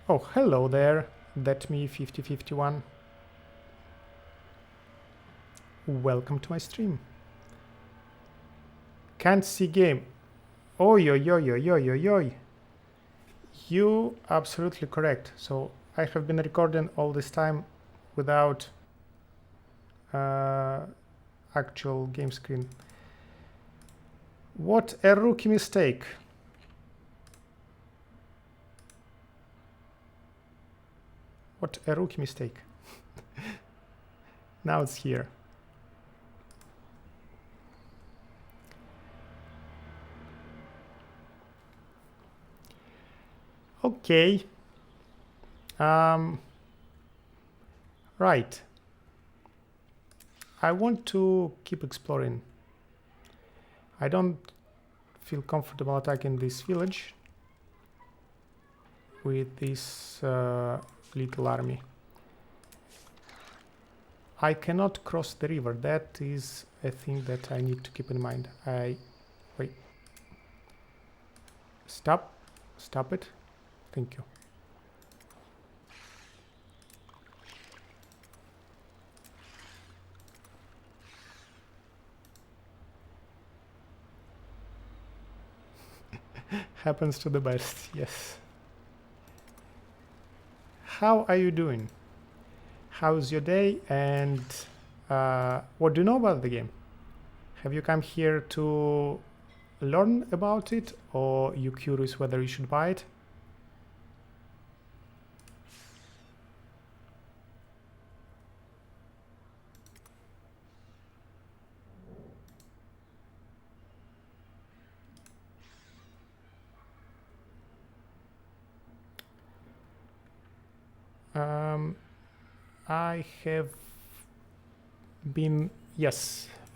Oh, hello there. That me 5051. Welcome to my stream. Can't see game. Oi, oi, oi, oi, oi, oi, oi. You absolutely correct. So I have been recording all this time without actual game screen. What a rookie mistake. What a rookie mistake. Now it's here. Okay. Right. I want to keep exploring. I don't feel comfortable attacking this village with this little army. I cannot cross the river. That is a thing that I need to keep in mind. Wait. Stop it. Thank you. Happens to the best, yes. How are you doing? How's your day, and what do you know about the game? Have you come here to learn about it, or you curious whether you should buy it?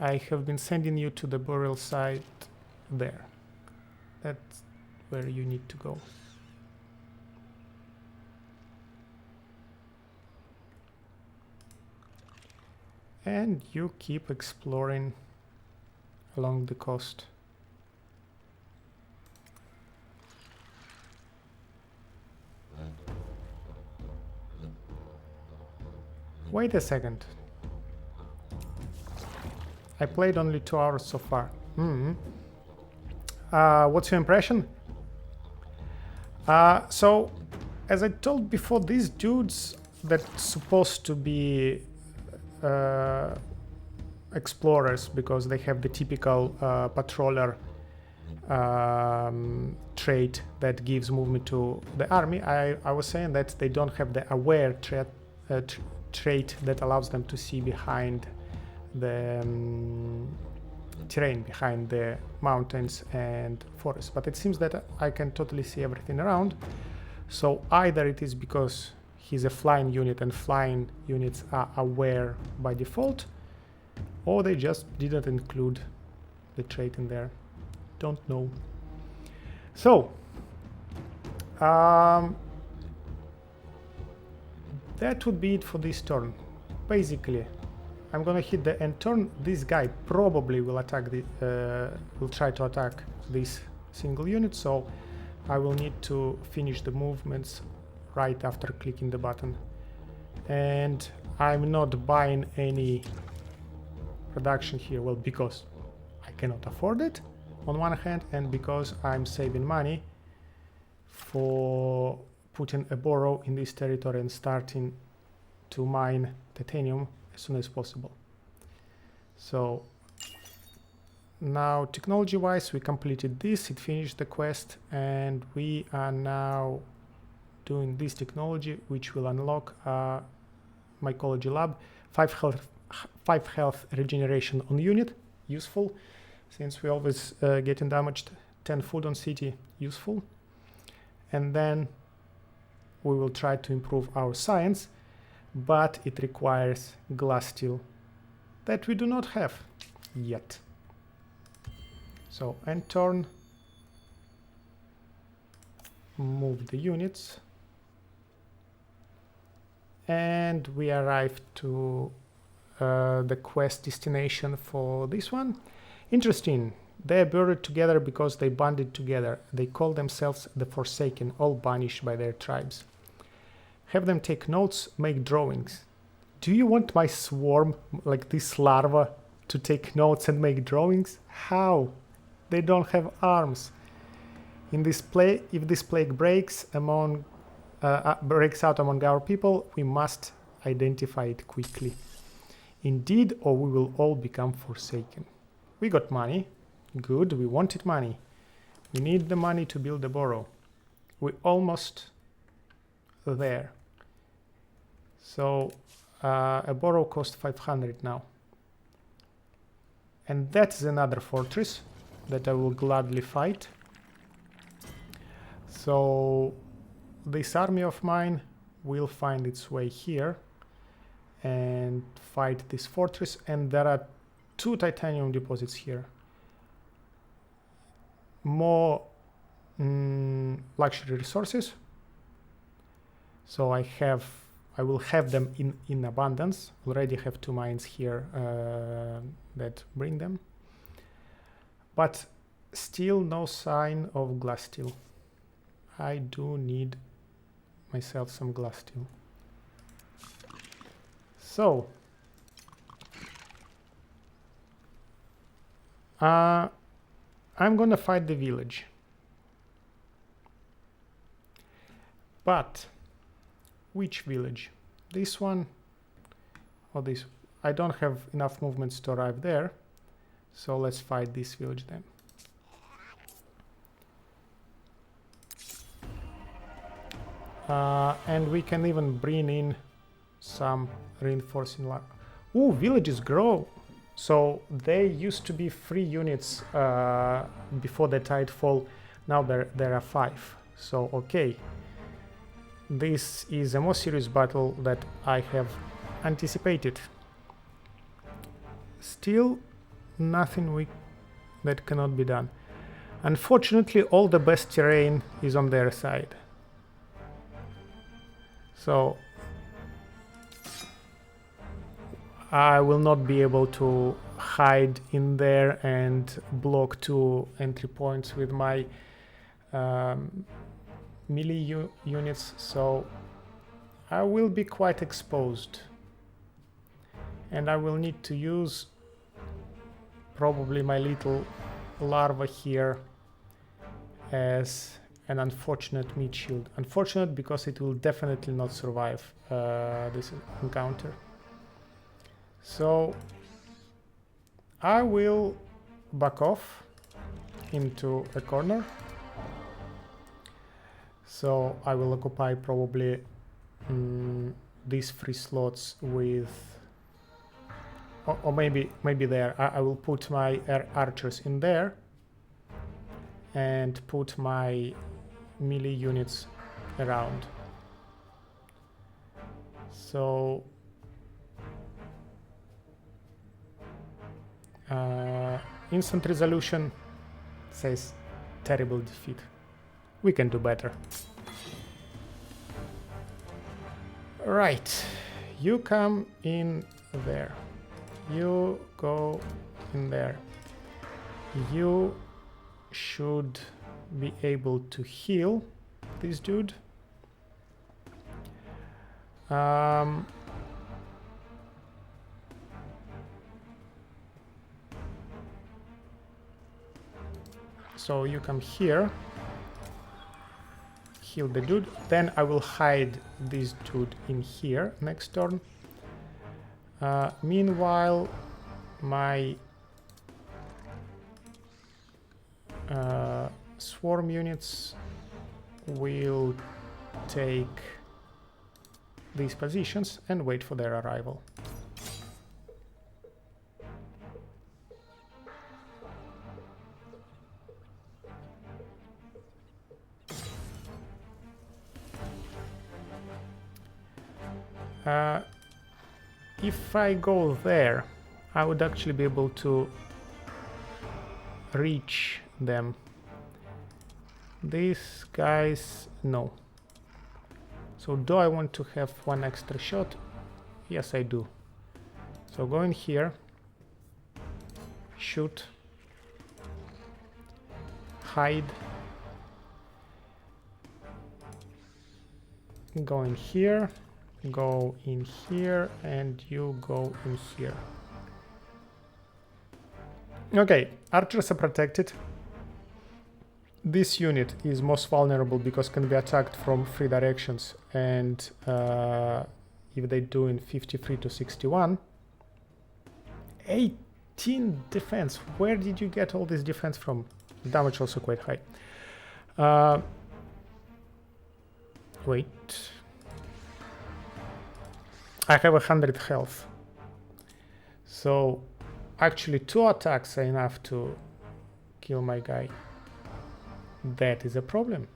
I have been sending you to the burial site there. That's where you need to go. And you keep exploring along the coast. Wait a second. I played only 2 hours so far. What's your impression? So, as I told before, these dudes that's supposed to be explorers, because they have the typical patroller trait that gives movement to the army. I was saying that they don't have the aware trait that allows them to see behind the terrain, behind the mountains and forests. But it seems that I can totally see everything around. So either it is because he's a flying unit and flying units are aware by default, or they just didn't include the trait in there. Don't know. So that would be it for this turn. Basically, I'm gonna hit the end turn. This guy probably will attack will try to attack this single unit, so I will need to finish the movements right after clicking the button. And I'm not buying any production here, well, because I cannot afford it on one hand, and because I'm saving money for putting a borrow in this territory and starting to mine titanium as soon as possible. So now, technology wise, we completed this, it finished the quest, and we are now doing this technology, which will unlock mycology lab. 5 health regeneration on unit, useful since we always getting damaged. 10 food on city, useful. And then we will try to improve our science, but it requires glass steel that we do not have yet. So end turn, move the units, and we arrived to the quest destination for this one. Interesting. They are buried together because they banded together. They call themselves the Forsaken, all banished by their tribes. Have them take notes, make drawings. Do you want my swarm, like this larva, to take notes and make drawings? How? They don't have arms. In this play, if this plague breaks out among our people, we must identify it quickly. Indeed, or we will all become forsaken. We got money. Good, we wanted money. We need the money to build a burrow. We're almost there. So a burrow costs 500 now. And that's another fortress that I will gladly fight. So this army of mine will find its way here and fight this fortress. And there are 2 titanium deposits here. More luxury resources. So I will have them in abundance. Already have 2 mines here that bring them. But still no sign of glass steel. I do need myself some glass steel. So I'm gonna fight the village. But which village? This one or this? I don't have enough movements to arrive there. So let's fight this village then. And we can even bring in some reinforcing line. Ooh, villages grow. So they used to be 3 units before the tidefall. Now there are 5. So okay, this is a more serious battle that I have anticipated. Still, nothing that cannot be done. Unfortunately, all the best terrain is on their side. So I will not be able to hide in there and block 2 entry points with my melee units, so I will be quite exposed. And I will need to use probably my little larva here as an unfortunate meat shield. Unfortunate because it will definitely not survive this encounter. So I will back off into a corner. So I will occupy probably these 3 slots with, or maybe there. I will put my archers in there and put my melee units around. So instant resolution says terrible defeat. We can do better. Right, you come in there. You go in there. You should be able to heal this dude. So you come here, heal the dude, then I will hide this dude in here next turn. Meanwhile, my swarm units will take these positions and wait for their arrival. If I go there, I would actually be able to reach them. These guys, no. So do I want to have 1 extra shot? Yes, I do. So go in here, shoot, hide, go in here, go in here, and you go in here. Okay, archers are protected. This unit is most vulnerable because can be attacked from 3 directions, and if they do in 53 to 61, 18 defense. Where did you get all this defense from? Damage also quite high. Wait. I have 100 health. So actually 2 attacks are enough to kill my guy. That is a problem.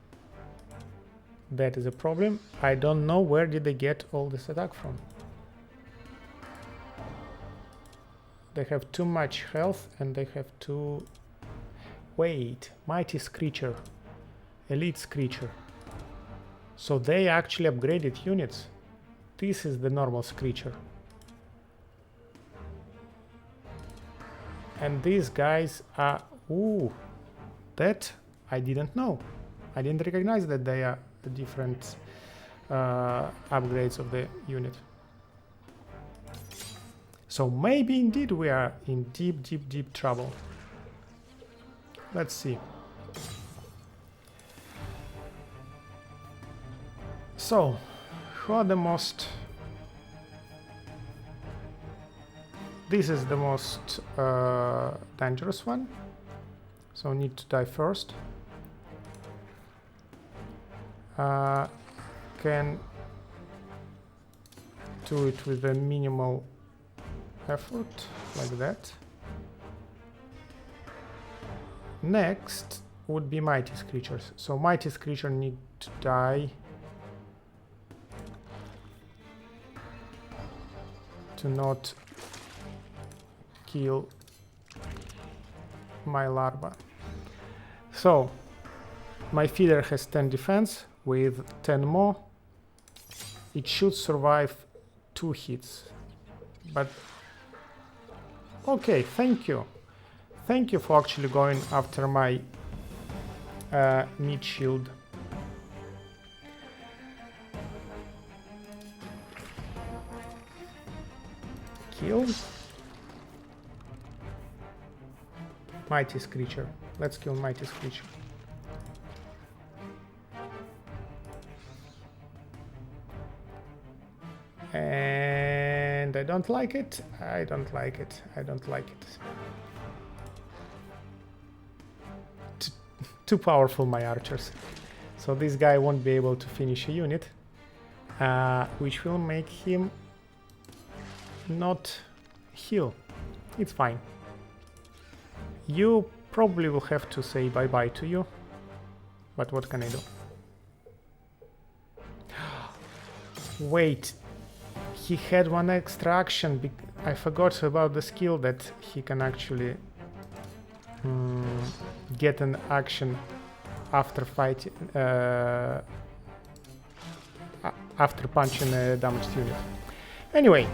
That is a problem. I don't know where did they get all this attack from. They have too much health and they have too... Wait, Mighty Screecher. Elite Screecher. So they actually upgraded units. This is the normal Screecher. And these guys are... Ooh, that I didn't know. I didn't recognize that they are the different upgrades of the unit. So maybe indeed we are in deep trouble. Let's see. So, who are the most... This is the most dangerous one. So need to die first. Can do it with a minimal effort, like that. Next would be Mighty Screechers. So Mighty Screecher need to die to not kill my larva. So my feeder has 10 defense. With 10 more, it should survive 2 hits. But okay, thank you. Thank you for actually going after my meat shield. Kill. Mighty Screecher. Let's kill Mighty Screecher. And I don't like it. I don't like it. I don't like it. Too powerful, my archers. So this guy won't be able to finish a unit, which will make him not heal. It's fine. You probably will have to say bye-bye to you, but what can I do? Wait. He had one extra action. I forgot about the skill that he can actually get an action after fighting, after punching a damaged unit. Anyway,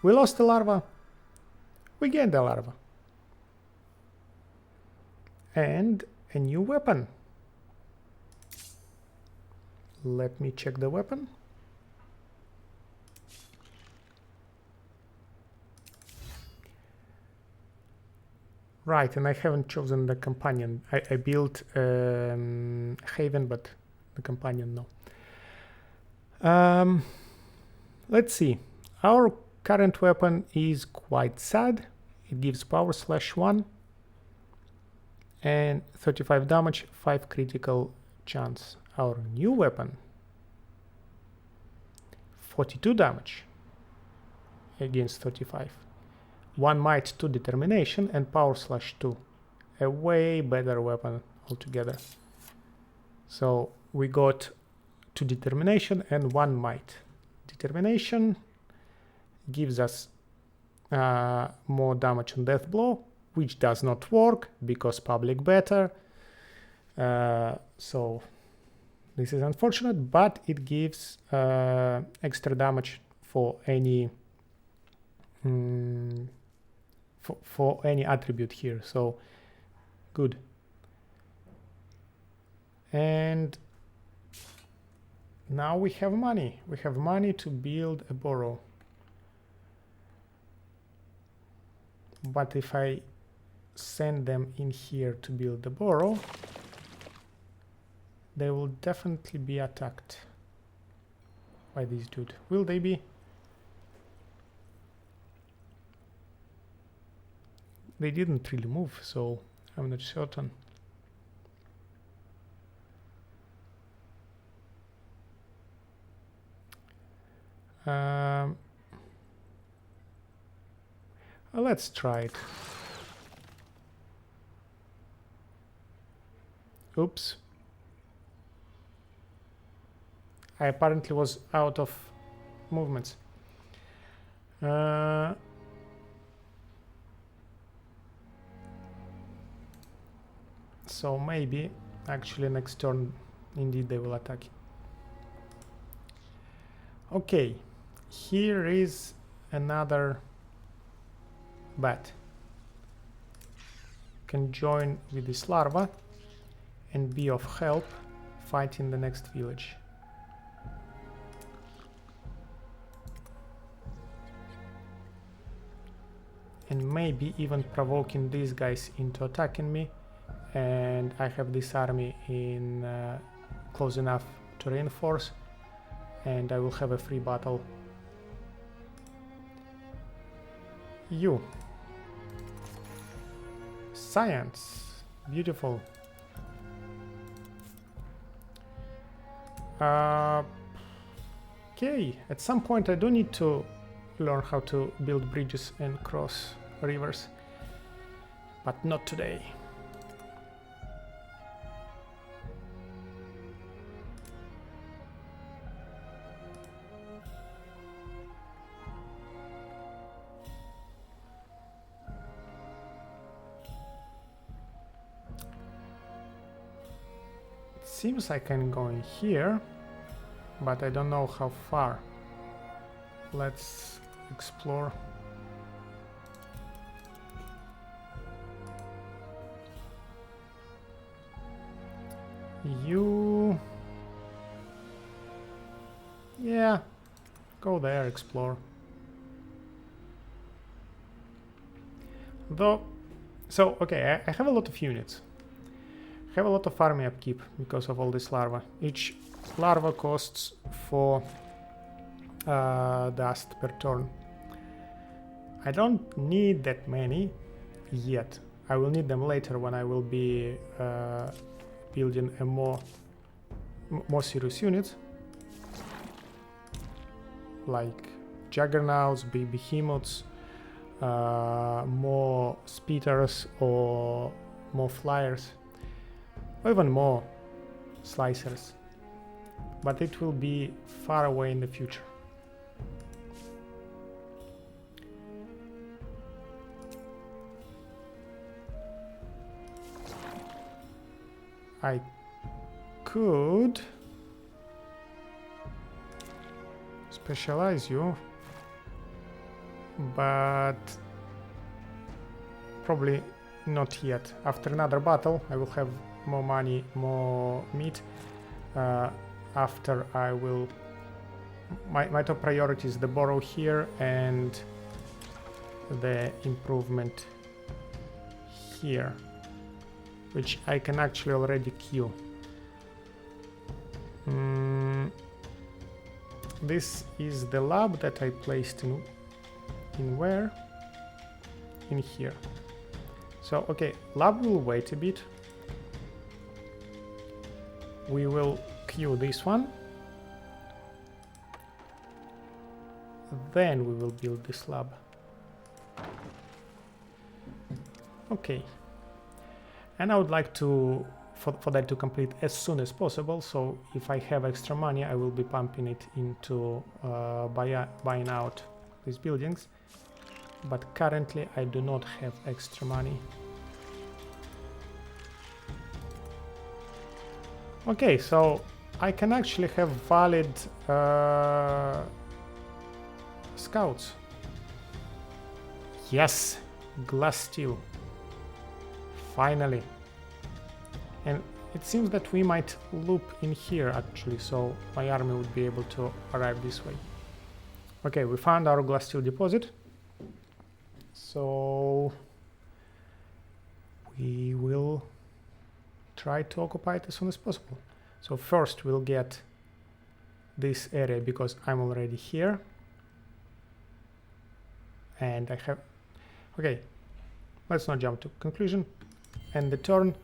we lost the larva. We gained the larva. And a new weapon. Let me check the weapon. Right, and I haven't chosen the companion. I built Haven, but the companion, no. Let's see. Our current weapon is quite sad. It gives power /1 and 35 damage, 5 critical chance. Our new weapon, 42 damage against 35. 1 might, 2 determination, and power /2. A way better weapon altogether. So we got 2 determination and 1 might. Determination gives us more damage on death blow, which does not work because public beta. So this is unfortunate, but it gives extra damage for any for any attribute here, so good. And Now we have money. We have money to build a burrow. But if I send them in here to build the burrow, they will definitely be attacked by this dude. Will they be? They didn't really move, so I'm not certain. Let's try it. Oops. I apparently was out of movements. So maybe actually next turn indeed they will attack. Okay, here is another bat. Can join with this larva and be of help fighting the next village. And maybe even provoking these guys into attacking me, and I have this army in close enough to reinforce, and I will have a free battle. You. Science. Beautiful. Okay, at some point I do need to learn how to build bridges and cross rivers, but not today. It seems I can go in here, but I don't know how far. Let's explore. You... yeah, go there, explore. Though, so, okay, I have a lot of units. I have a lot of army upkeep because of all this larva. Each larva costs 4 dust per turn. I don't need that many yet. I will need them later when I will be building a more serious unit, like juggernauts, behemoths, more speeders, or more flyers, or even more slicers. But it will be far away in the future. I could specialize you, but probably not yet. After another battle I will have more money, more meat. After I will... my top priority is the burrow here and the improvement here, which I can actually already queue. This is the lab that I placed in where? In here. So, okay, lab will wait a bit. We will queue this one. Then we will build this lab. Okay. And I would like to, for that to complete as soon as possible, so if I have extra money I will be pumping it into buying out these buildings, but currently I do not have extra money. Okay, so I can actually have valid scouts. Yes, glass steel. Finally. And it seems that we might loop in here actually, so my army would be able to arrive this way. Okay, we found our glass steel deposit. So we will try to occupy it as soon as possible. So first we'll get this area because I'm already here. And I have... Okay, let's not jump to conclusion. End the turn.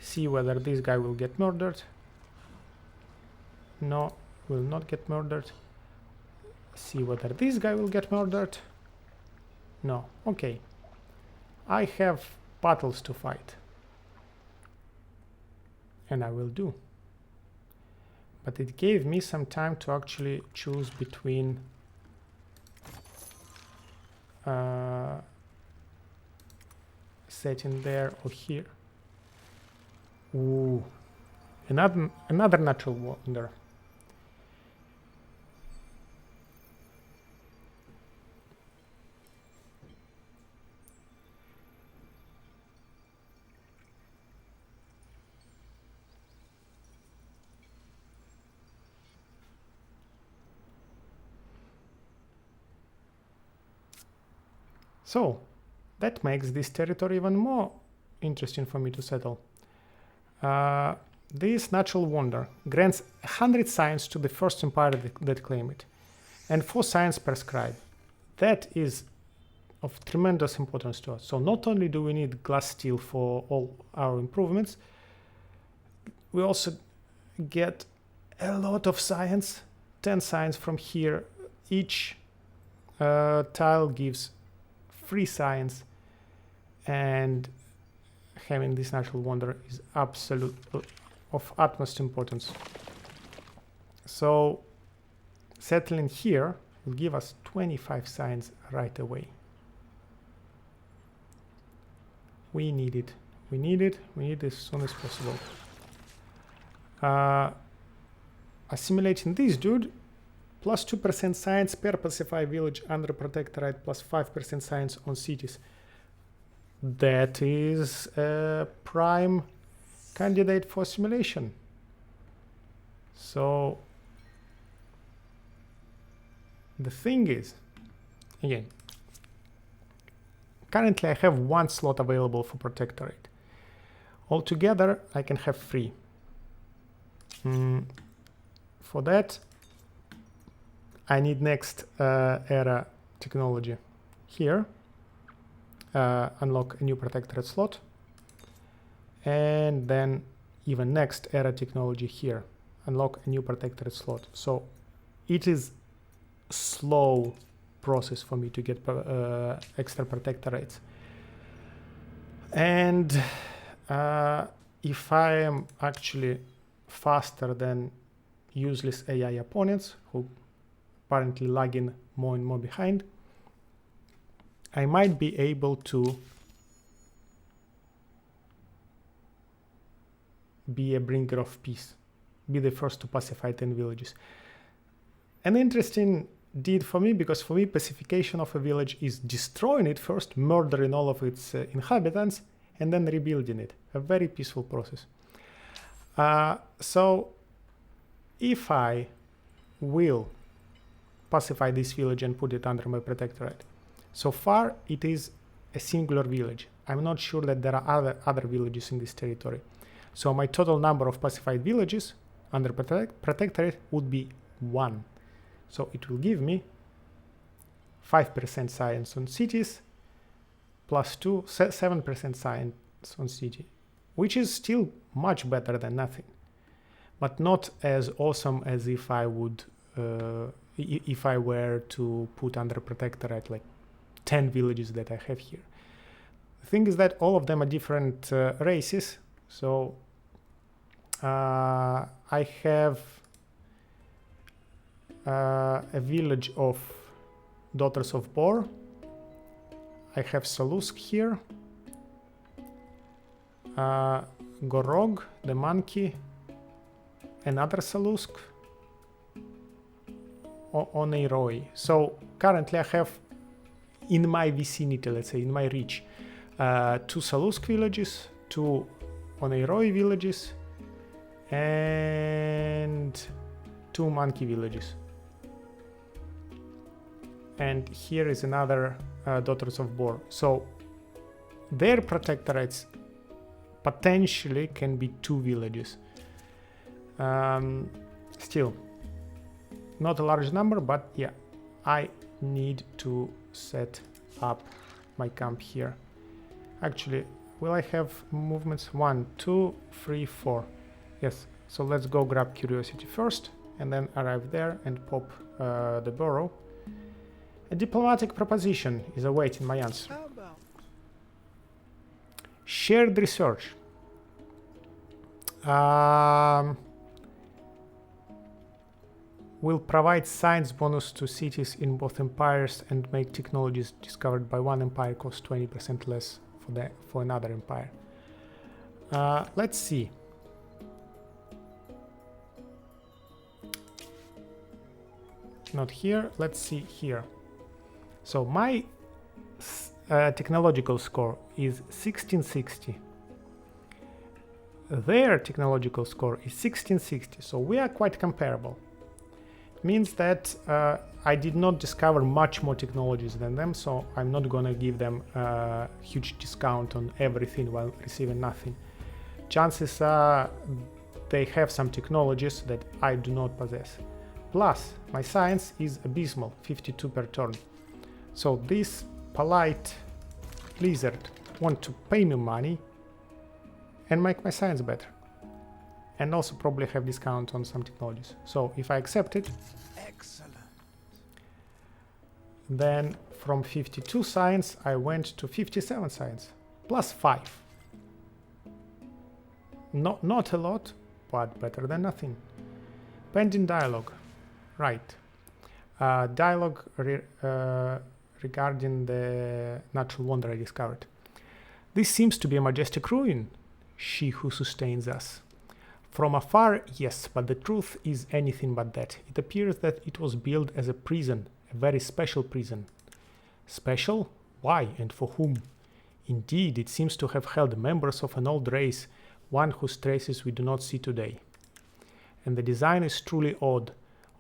See whether this guy will get murdered. No, will not get murdered. See whether this guy will get murdered. No, okay. I have battles to fight. And I will do. But it gave me some time to actually choose between setting there or here. Ooh, another natural wonder. So that makes this territory even more interesting for me to settle. This natural wonder grants 100 science to the first empire that claim it, and 4 science per scribe. That is of tremendous importance to us. So not only do we need glass steel for all our improvements, we also get a lot of science, 10 science from here. Each tile gives 3 science, and having this natural wonder is absolute of utmost importance. So settling here will give us 25 science right away. We need it. We need it. We need it as soon as possible. Assimilating this dude, plus 2% science per pacified village under protectorate, plus 5% science on cities. That is a prime candidate for assimilation. So the thing is, again, currently I have 1 slot available for protectorate. Altogether I can have 3. For that I need next era technology here. Unlock a new protectorate slot, and then even next era technology here, unlock a new protectorate slot. So it is slow process for me to get extra protectorates, and if I am actually faster than useless AI opponents who apparently lagging more and more behind, I might be able to be a bringer of peace, be the first to pacify 10 villages. An interesting deed for me, because for me pacification of a village is destroying it first, murdering all of its inhabitants, and then rebuilding it. A very peaceful process. So if I will pacify this village and put it under my protectorate, so far it is a singular village. I'm not sure that there are other villages in this territory. So my total number of pacified villages under protectorate would be 1. So it will give me 5% science on cities, plus 7% science on city, which is still much better than nothing, but not as awesome as if I would, if I were to put under protectorate like 10 villages that I have here. The thing is that all of them are different races. So I have a village of Daughters of Bor. I have Salusk here. Gorog, the monkey, another Salusk, Oneiroi. So currently I have in my vicinity, let's say in my reach, 2 Salusk villages, 2 Oneiroi villages, and 2 monkey villages. And here is another Daughters of Boar. So their protectorates potentially can be 2 villages. Still, not a large number, but yeah, I need to set up my camp here. Actually, will I have movements? 1, 2, 3, 4. Yes, so let's go grab Curiosity first and then arrive there and pop the burrow. A diplomatic proposition is awaiting my answer. How about Shared research. Will provide science bonus to cities in both empires and make technologies discovered by one empire cost 20% less for another empire. Let's see. Not here. Let's see here. So my technological score is 1660. Their technological score is 1660. So we are quite comparable. Means that I did not discover much more technologies than them, so I'm not gonna give them a huge discount on everything while receiving nothing. Chances are they have some technologies that I do not possess. Plus, my science is abysmal, 52 per turn. So this polite lizard want to pay me money and make my science better. And also probably have discount on some technologies. So if I accept it, excellent? Then from 52 science I went to 57 science, plus 5. Not a lot, but better than nothing. Pending dialogue, right. Dialogue regarding the natural wonder I discovered. This seems to be a majestic ruin, she who sustains us. From afar, yes, but the truth is anything but that. It appears that it was built as a prison, a very special prison. Special? Why and for whom? Indeed, it seems to have held members of an old race, one whose traces we do not see today. And the design is truly odd.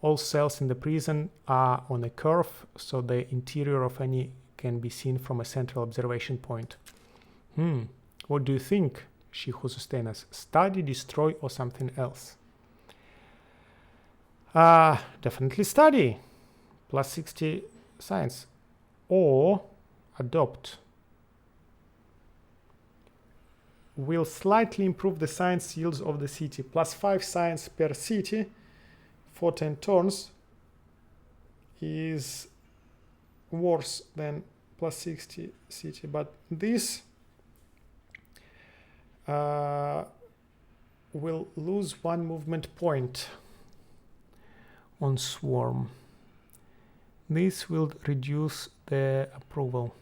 All cells in the prison are on a curve, so the interior of any can be seen from a central observation point. What do you think? She who sustains us. Study, destroy, or something else? Definitely study. Plus 60 science. Or adopt. Will slightly improve the science yields of the city. Plus 5 science per city for 10 turns is worse than plus 60 city. But this will lose 1 movement point on swarm. This will reduce the approval.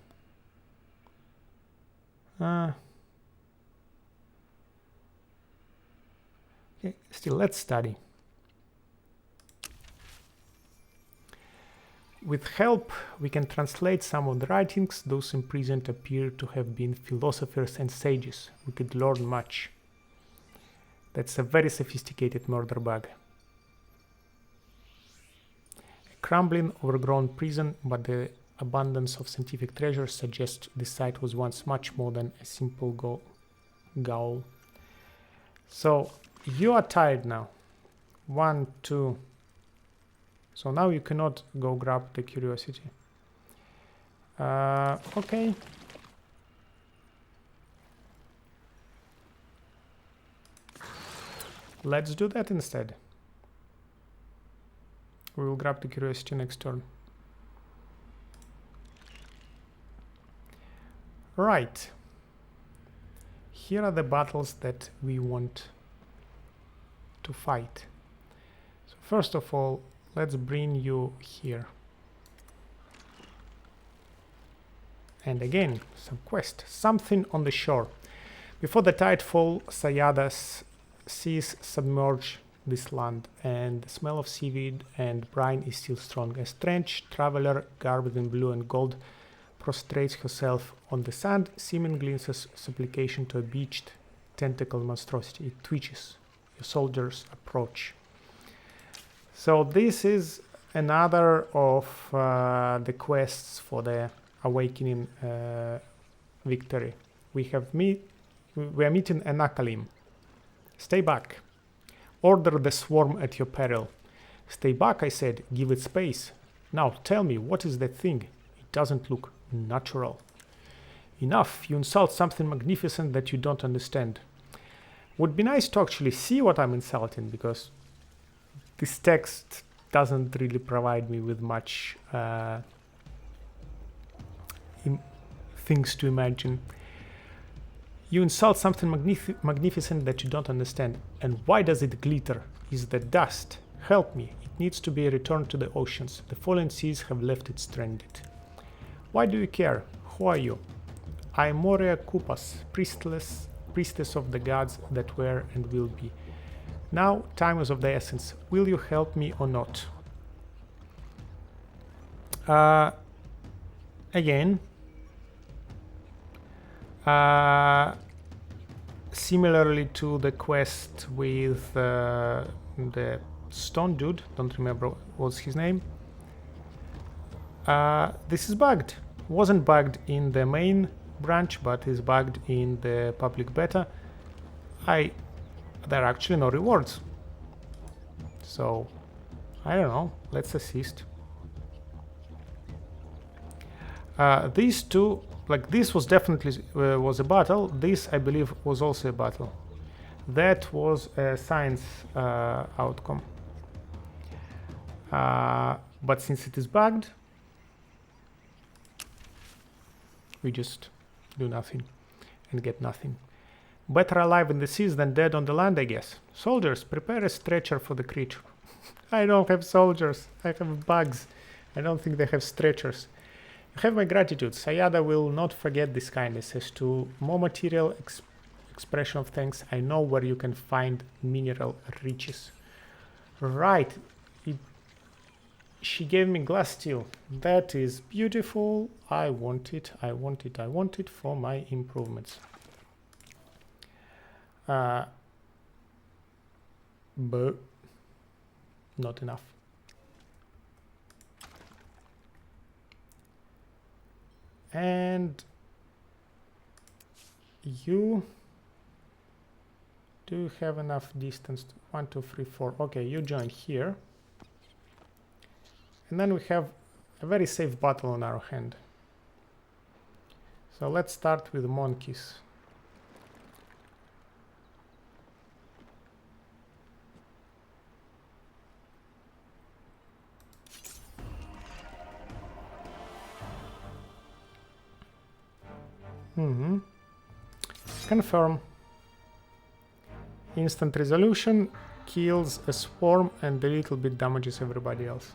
Okay, still, let's study. With help, we can translate some of the writings. Those imprisoned appear to have been philosophers and sages. We could learn much. That's a very sophisticated murder bug. A crumbling, overgrown prison, but the abundance of scientific treasures suggests this site was once much more than a simple gaol. So, you are tired now. 1, 2... So now you cannot go grab the curiosity. Okay. Let's do that instead. We will grab the curiosity next turn. Right. Here are the battles that we want to fight. So first of all, let's bring you here. And again, some quest. Something on the shore. Before the tidefall, Sayada's seas submerge this land, and the smell of seaweed and brine is still strong. A strange traveler, garbed in blue and gold, prostrates herself on the sand, seemingly in supplication to a beached tentacle monstrosity. It twitches Your soldiers approach. So this is another of the quests for the Awakening victory. We are meeting Anakalim. Stay back. Order the swarm at your peril. Stay back, I said. Give it space. Now tell me, what is that thing? It doesn't look natural. Enough. You insult something magnificent that you don't understand. Would be nice to actually see what I'm insulting, because this text doesn't really provide me with much things to imagine. You insult something magnificent that you don't understand. And why does it glitter? Is that dust? Help me. It needs to be returned to the oceans. The fallen seas have left it stranded. Why do you care? Who are you? I am Moria Kupas, priestess of the gods that were and will be. Now, time is of the essence. Will you help me or not? Again, similarly to the quest with the stone dude, don't remember what's his name. This is bugged. Wasn't bugged in the main branch, but is bugged in the public beta. There are actually no rewards. So, I don't know. Let's assist. These two, like this was definitely was a battle. This, I believe, was also a battle. That was a science outcome. But since it is bugged, we just do nothing and get nothing. Better alive in the seas than dead on the land, I guess. Soldiers, prepare a stretcher for the creature. I don't have soldiers. I have bugs. I don't think they have stretchers. You have my gratitude. Sayada will not forget this kindness. As to more material expression of thanks, I know where you can find mineral riches. Right. She gave me glass steel. That is beautiful. I want it. I want it. I want it for my improvements. But not enough. And you do have enough distance to 1, 2, 3, 4. Okay, you join here. And then we have a very safe battle on our hand. So let's start with monkeys. Confirm. Instant resolution, kills a swarm and a little bit damages everybody else.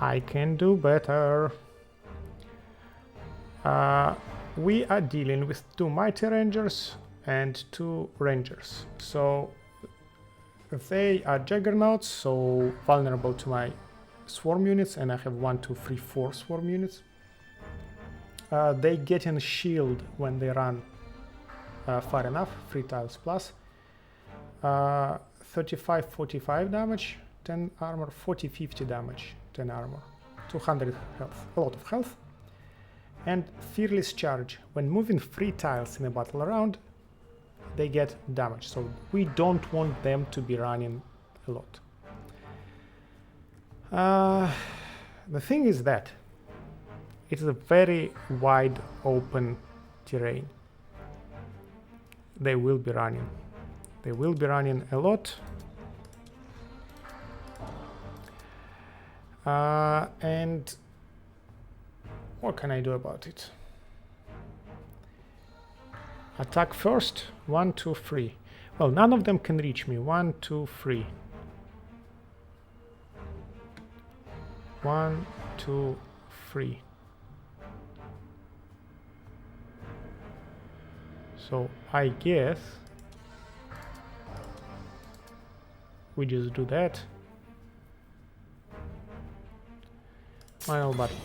I can do better. We are dealing with 2 mighty rangers and 2 rangers. So they are juggernauts, so vulnerable to my swarm units, and I have 1, 2, 3, 4 swarm units. They get in shield when they run far enough, 3 tiles plus. 35, 45 damage, 10 armor, 40, 50 damage, 10 armor, 200 health, a lot of health. And fearless charge. When moving 3 tiles in a battle round, they get damage. So we don't want them to be running a lot. The thing is that it's a very wide open terrain. They will be running. They will be running a lot. And what can I do about it? Attack first. 1, 2, 3. Well, none of them can reach me. 1, 2, 3. 1, 2, 3. So I guess we just do that. Final battle.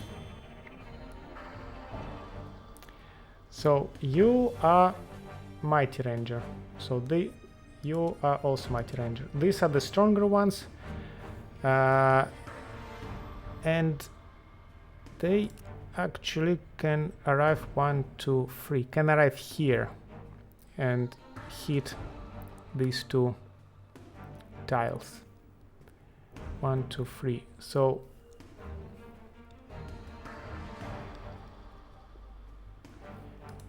So you are mighty ranger. So you are also Mighty Ranger. These are the stronger ones. And they actually can arrive 1, 2, 3. Can arrive here and hit these two tiles. 1, 2, 3. So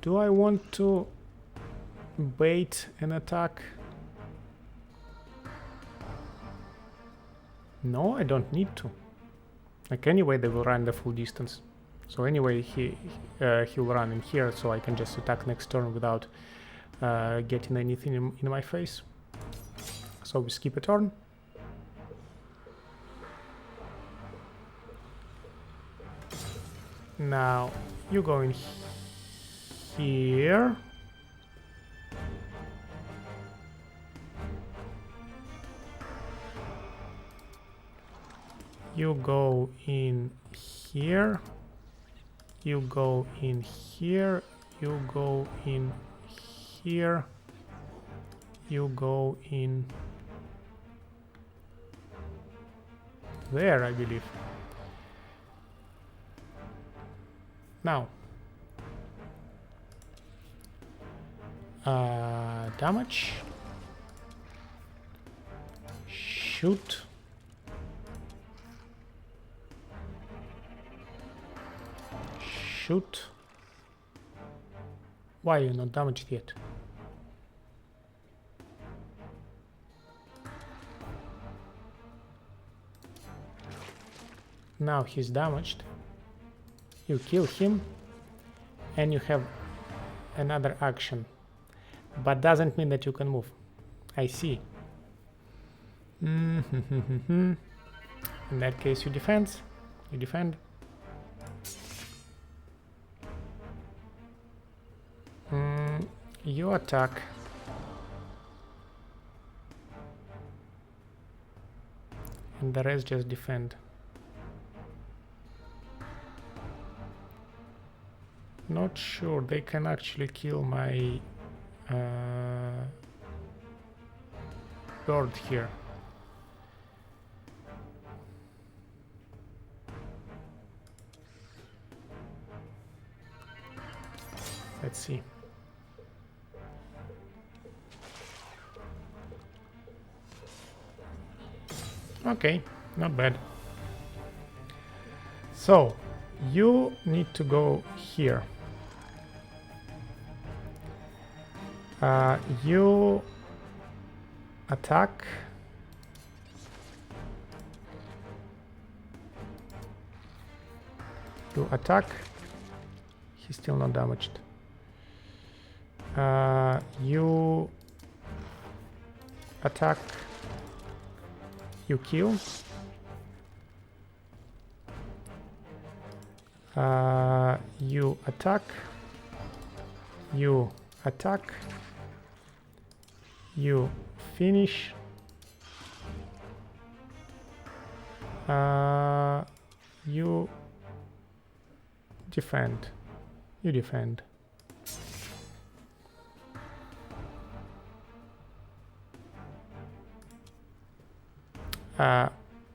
do I want to bait an attack? No, I don't need to. Like anyway, they will run the full distance. So anyway, he'll run in here, so I can just attack next turn without getting anything in my face. So we skip a turn. Now you go in here. You go in here. You go in here. You go in here. You go in there, I believe. Now, damage. Shoot. Shoot. Why are you not damaged yet? Now he's damaged. You kill him and you have another action, but doesn't mean that you can move. I see. In that case, you defend. You defend. You attack. And the rest just defend. Not sure they can actually kill my bird here. Let's see. Okay, not bad. So you need to go here. You attack. You attack. He's still not damaged. You attack. You kill. You attack. You attack. You finish. You defend. You defend.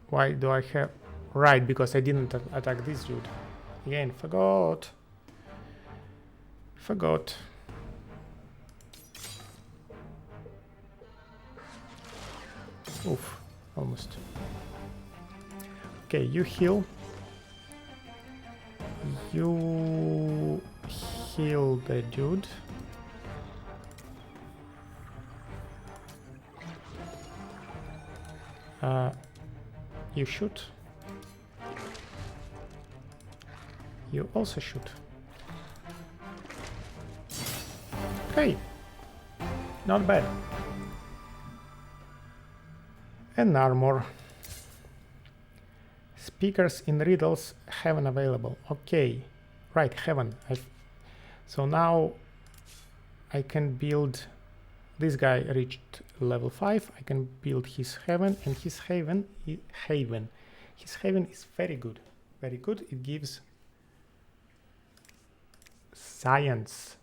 Why do I have... Right, because I didn't attack this dude. Again, forgot. Forgot. Oof, almost. Okay, you heal. You heal the dude. You shoot. You also shoot. Okay, not bad. And armor. Speakers in riddles, heaven available. Okay, right, heaven. So now I can build. This guy reached level 5. I can build his heaven, and his heaven is very good. Very good. It gives science.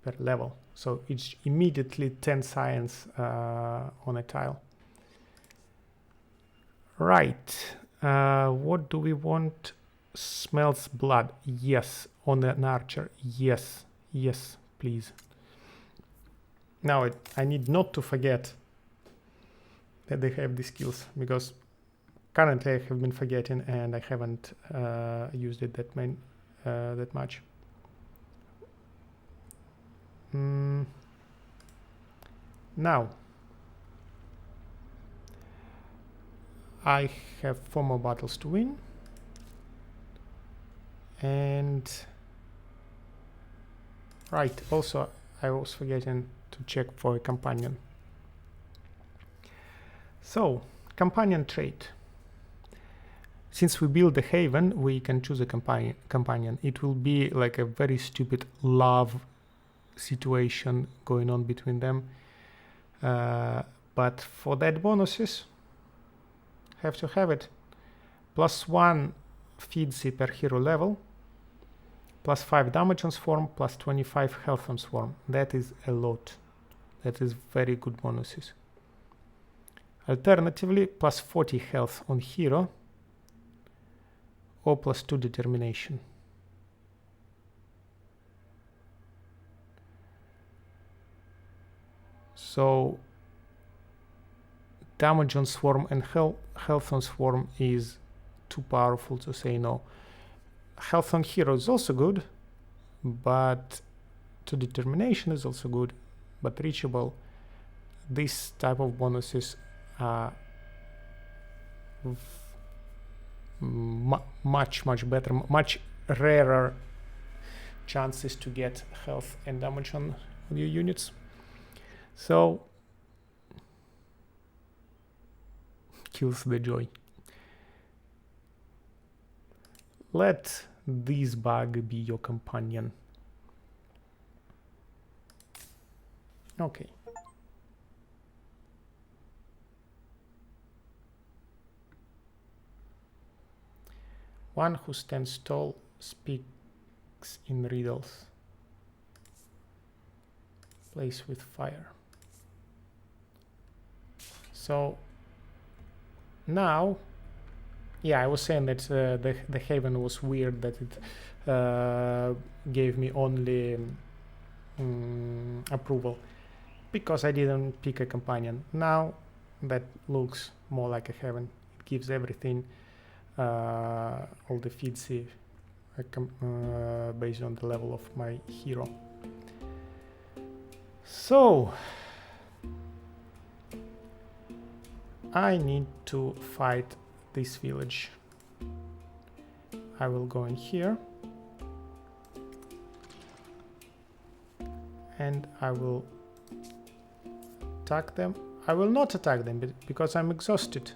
per level. So it's immediately 10 science on a tile. Right. What do we want? Smells blood. Yes. On an archer. Yes. Yes, please. Now I need not to forget that they have these skills, because currently I have been forgetting and I haven't used it that much. Now I have 4 more battles to win, and right, also I was forgetting to check for a companion. So companion trait. Since we build a haven, we can choose a companion. It will be like a very stupid love situation going on between them, but for that bonuses, have to have it. +1 feedsy per hero level, +5 damage on swarm, +25 health on swarm. That is a lot. That is very good bonuses. Alternatively, +40 health on hero, or +2 determination. So damage on swarm and health on swarm is too powerful to say no. Health on hero is also good, but 2 determination is also good, but reachable. This type of bonuses are much better, much rarer chances to get health and damage on your units. So kills the joy. Let this bug be your companion. Okay. One who stands tall speaks in riddles. Plays with fire. So now, yeah, I was saying that the haven was weird, that it gave me only approval because I didn't pick a companion. Now that looks more like a haven. It gives everything, all the feeds based on the level of my hero. So I need to fight this village. I will go in here and I will attack them. I will not attack them because I'm exhausted.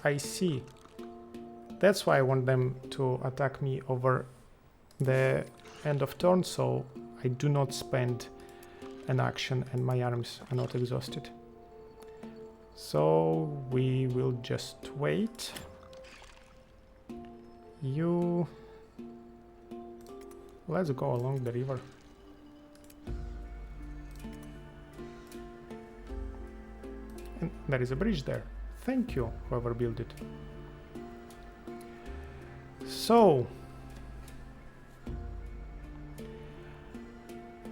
I see. That's why I want them to attack me over the end of turn, so I do not spend an action and my arms are not exhausted. So we will just wait. Let's go along the river. And there is a bridge there. Thank you, whoever built it. So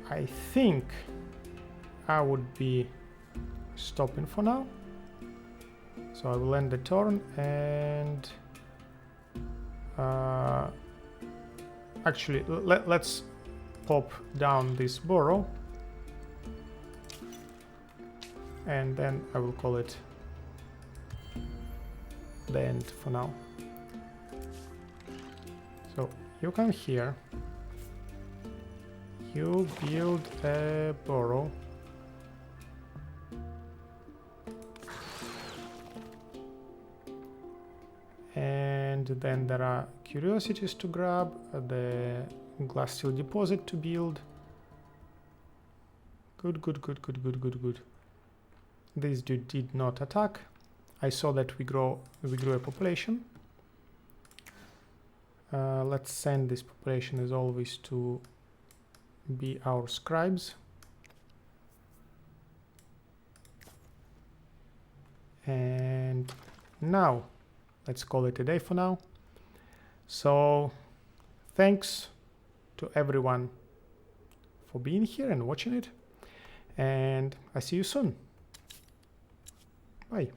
I think I would be stopping for now. So I will end the turn and actually let's pop down this burrow and then I will call it the end for now. So you come here, you build a burrow, and then there are curiosities to grab, the glass steel deposit to build. Good. This dude did not attack. I saw that we grew a population. Let's send this population as always to be our scribes. And now let's call it a day for now. So thanks to everyone for being here and watching it, and I see you soon. Bye.